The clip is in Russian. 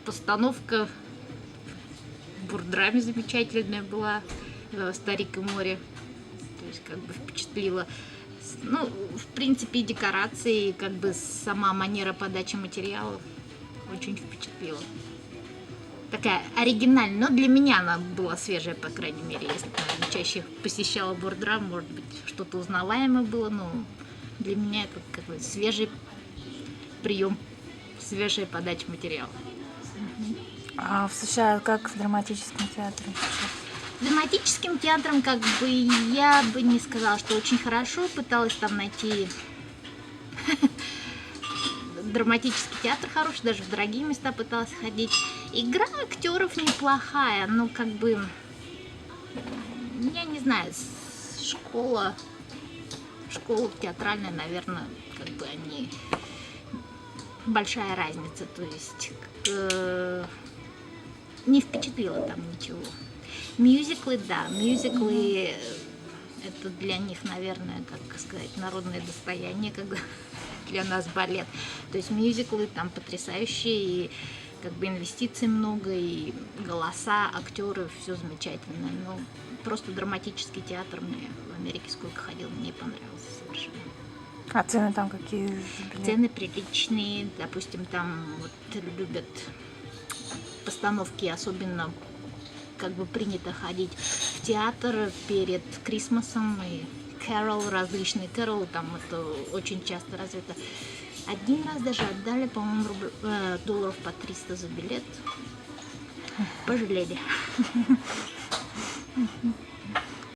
Постановка в Бурдраме замечательная была, «Старик и море». То есть как бы впечатлила. Ну, в принципе, и декорации, как бы сама манера подачи материалов очень впечатлила. Такая оригинальная, но для меня она была свежая, по крайней мере. Если бы я чаще посещала Бурдрам, может быть, что-то узнаваемое было, но для меня это какой-то свежий прием, свежая подача материала. А в США как в драматическом театре сейчас? Драматическим театром как бы я бы не сказала, что очень хорошо. Пыталась там найти драматический театр хороший, даже в дорогие места пыталась ходить. Игра актеров неплохая, но как бы, я не знаю, школа театральная, наверное, как бы они, большая разница, то есть не впечатлило там ничего. Мюзиклы, да, мюзиклы это для них, наверное, как сказать, народное достояние, как для нас балет. То есть мюзиклы там потрясающие, и как бы инвестиций много, и голоса, актеры, все замечательно. Но просто драматический театр мне в Америке сколько ходил, мне не понравился совершенно. А цены там какие? Цены приличные, допустим, там вот любят постановки, особенно как бы принято ходить в театр перед Крисмасом и Кэрол, различные Кэрол, там это очень часто развито. Один раз даже отдали, по-моему, долларов по 300 за билет. Пожалели.